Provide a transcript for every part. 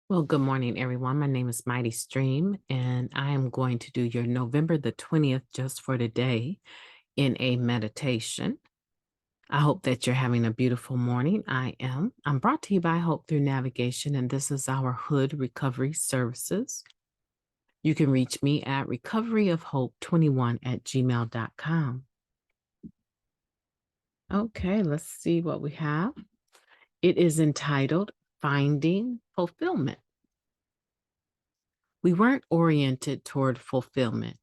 Well, good morning, everyone. My name is MightyStream, and I am going to do your November the 20th just for today in a meditation. I hope that you're having a beautiful morning. I am. I'm brought to you by Hope Through Navigation, and this is our H.O.O.D Recovery Services. You can reach me at recoveryofhope21@gmail.com. Okay, let's see what we have. It is entitled Finding Fulfillment. We weren't oriented toward fulfillment.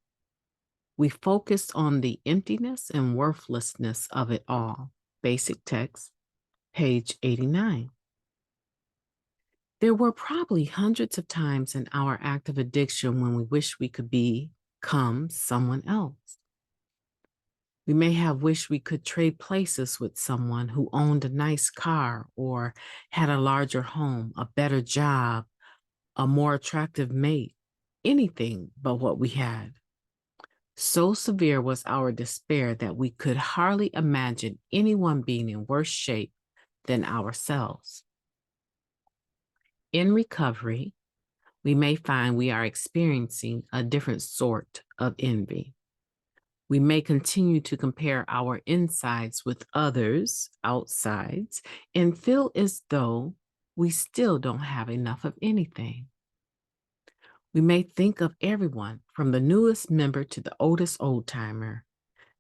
We focused on the emptiness and worthlessness of it all. Basic text, page 89. There were probably hundreds of times in our active addiction when we wished we could become someone else. We may have wished we could trade places with someone who owned a nice car or had a larger home, a better job, a more attractive mate, anything but what we had. So severe was our despair that we could hardly imagine anyone being in worse shape than ourselves. In recovery, we may find we are experiencing a different sort of envy. We may continue to compare our insides with others' outsides and feel as though we still don't have enough of anything. We may think of everyone from the newest member to the oldest oldtimer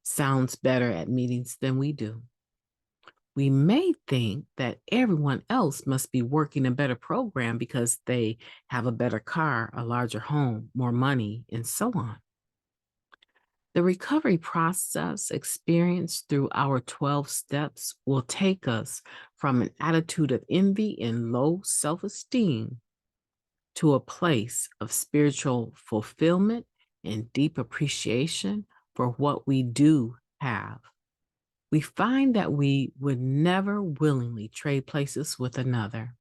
sounds better at meetings than we do. We may think that everyone else must be working a better program because they have a better car, a larger home, more money, and so on. The recovery process experienced through our 12 steps will take us from an attitude of envy and low self-esteem to a place of spiritual fulfillment and deep appreciation for what we do have. We find that we would never willingly trade places with another,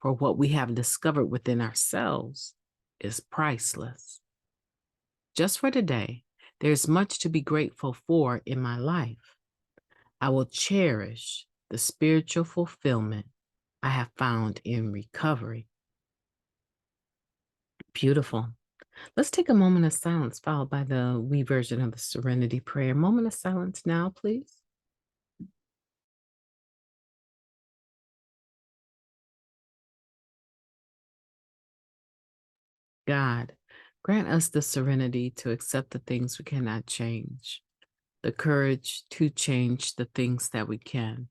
for what we have discovered within ourselves is priceless. Just for today, there's much to be grateful for in my life. I will cherish the spiritual fulfillment I have found in recovery. Beautiful. Let's take a moment of silence, followed by the wee version of the Serenity Prayer. Moment of silence now, please. God, grant us the serenity to accept the things we cannot change, the courage to change the things that we can,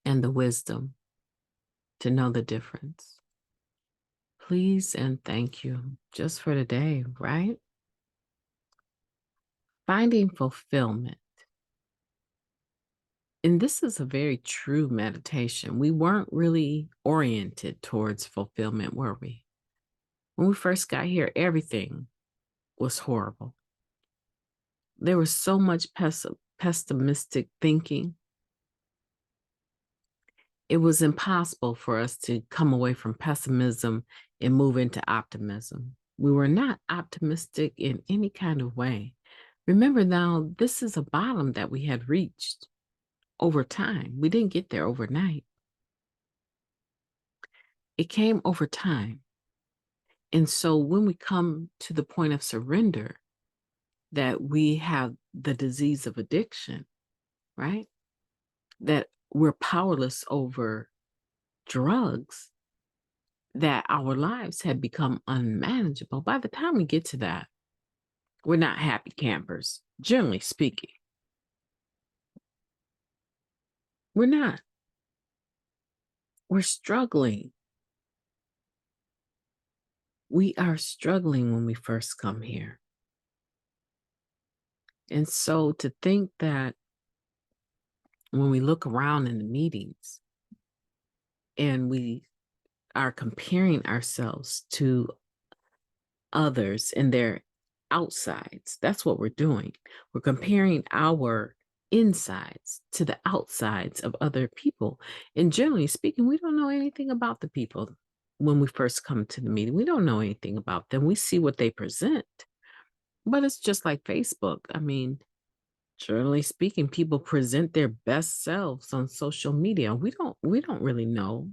and the wisdom to know the difference. Please and thank you just for today, right? Finding fulfillment. And this is a very true meditation. We weren't really oriented towards fulfillment, were we? When we first got here, everything was horrible. There was so much pessimistic thinking. It was impossible for us to come away from pessimism and move into optimism. We were not optimistic in any kind of way. Remember now, this is a bottom that we had reached over time. We didn't get there overnight. It came over time. And so when we come to the point of surrender, that we have the disease of addiction, right? That we're powerless over drugs, that our lives have become unmanageable. By the time we get to that, we're not happy campers, generally speaking. We're not. We're struggling. We are struggling when we first come here. And so to think that when we look around in the meetings and we are comparing ourselves to others and their outsides, that's what we're doing. We're comparing our insides to the outsides of other people. And generally speaking, we don't know anything about the people when we first come to the meeting. We don't know anything about them. We see what they present, but it's just like Facebook. I mean, generally speaking, people present their best selves on social media. We don't really know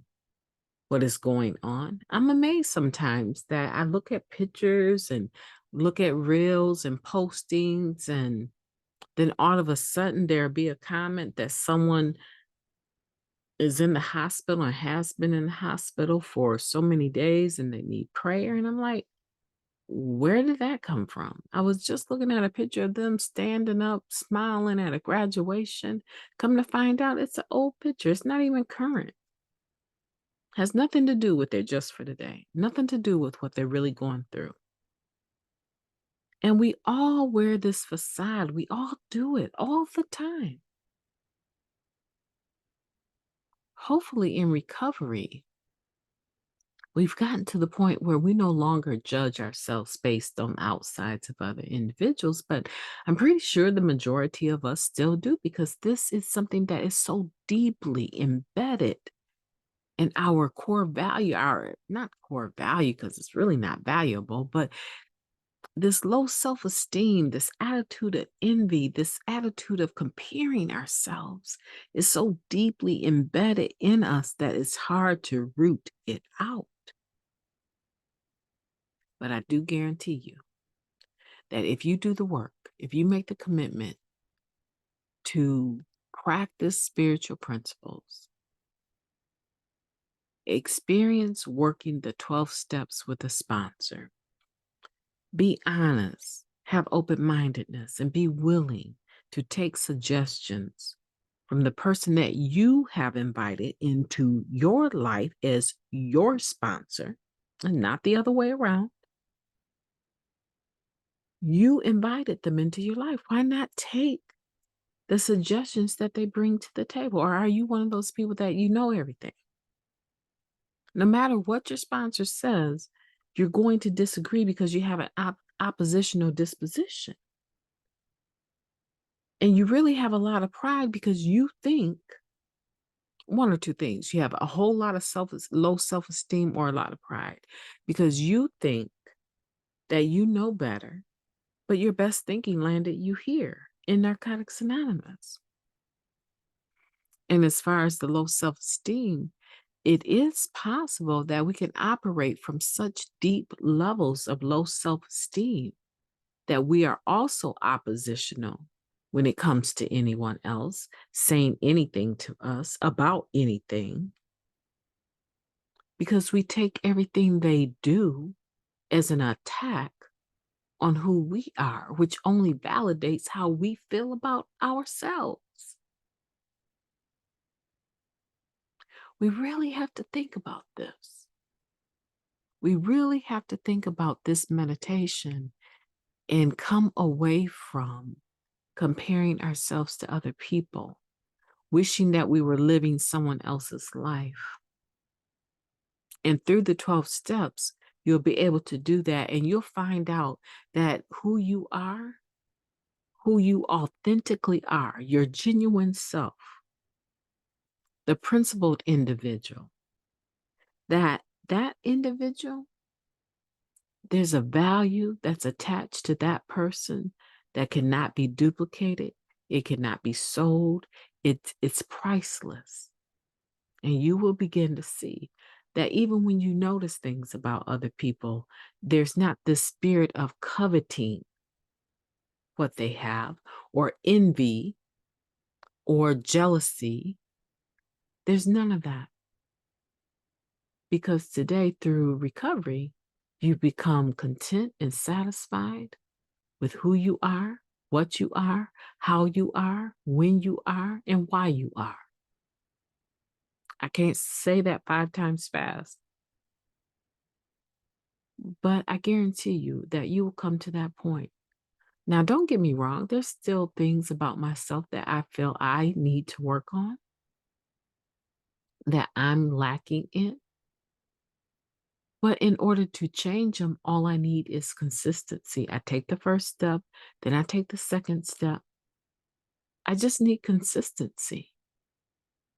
what is going on. I'm amazed sometimes that I look at pictures and look at reels and postings, and then all of a sudden there'll be a comment that someone is in the hospital and has been in the hospital for so many days and they need prayer. And I'm like, where did that come from? I was just looking at a picture of them standing up, smiling at a graduation. Come to find out, it's an old picture. It's not even current. Has nothing to do with their just for today. Nothing to do with what they're really going through. And we all wear this facade. We all do it all the time. Hopefully, in recovery, we've gotten to the point where we no longer judge ourselves based on outsides of other individuals, but I'm pretty sure the majority of us still do, because this is something that is so deeply embedded in our core value, our not core value, because it's really not valuable, but this low self-esteem, this attitude of envy, this attitude of comparing ourselves is so deeply embedded in us that it's hard to root it out. But I do guarantee you that if you do the work, if you make the commitment to practice spiritual principles, experience working the 12 steps with a sponsor, be honest, have open-mindedness, and be willing to take suggestions from the person that you have invited into your life as your sponsor, and not the other way around. You invited them into your life. Why not take the suggestions that they bring to the table? Or are you one of those people that you know everything? No matter what your sponsor says, you're going to disagree because you have an oppositional disposition. And you really have a lot of pride because you think one or two things. You have a whole lot of low self-esteem, or a lot of pride because you think that you know better, but your best thinking landed you here in Narcotics Anonymous. And as far as the low self-esteem, it is possible that we can operate from such deep levels of low self-esteem that we are also oppositional when it comes to anyone else saying anything to us about anything, because we take everything they do as an attack on who we are, which only validates how we feel about ourselves. We really have to think about this. We really have to think about this meditation and come away from comparing ourselves to other people, wishing that we were living someone else's life. And through the 12 steps, you'll be able to do that, and you'll find out that who you authentically are, your genuine self, the principled individual, that individual, there's a value that's attached to that person that cannot be duplicated. It cannot be sold. It's priceless. And you will begin to see that even when you notice things about other people, there's not this spirit of coveting what they have, or envy, or jealousy. There's none of that. Because today, through recovery, you become content and satisfied with who you are, what you are, how you are, when you are, and why you are. I can't say that 5 times fast, but I guarantee you that you will come to that point. Now, don't get me wrong, there's still things about myself that I feel I need to work on, that I'm lacking in. But in order to change them, all I need is consistency. I take the first step, then I take the second step. I just need consistency.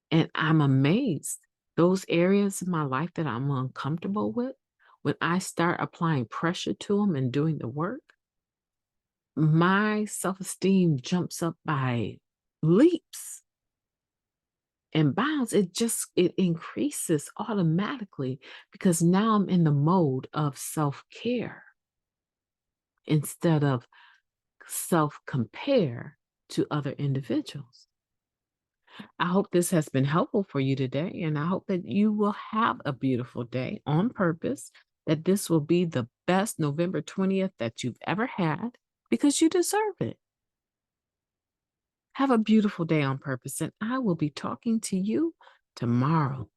And I'm amazed. Those areas in my life that I'm uncomfortable with, when I start applying pressure to them and doing the work, my self-esteem jumps up by leaps. and bounds, it increases automatically because now I'm in the mode of self-care instead of self-compare to other individuals. I hope this has been helpful for you today, and I hope that you will have a beautiful day on purpose, that this will be the best November 20th that you've ever had because you deserve it. Have a beautiful day on purpose, and I will be talking to you tomorrow.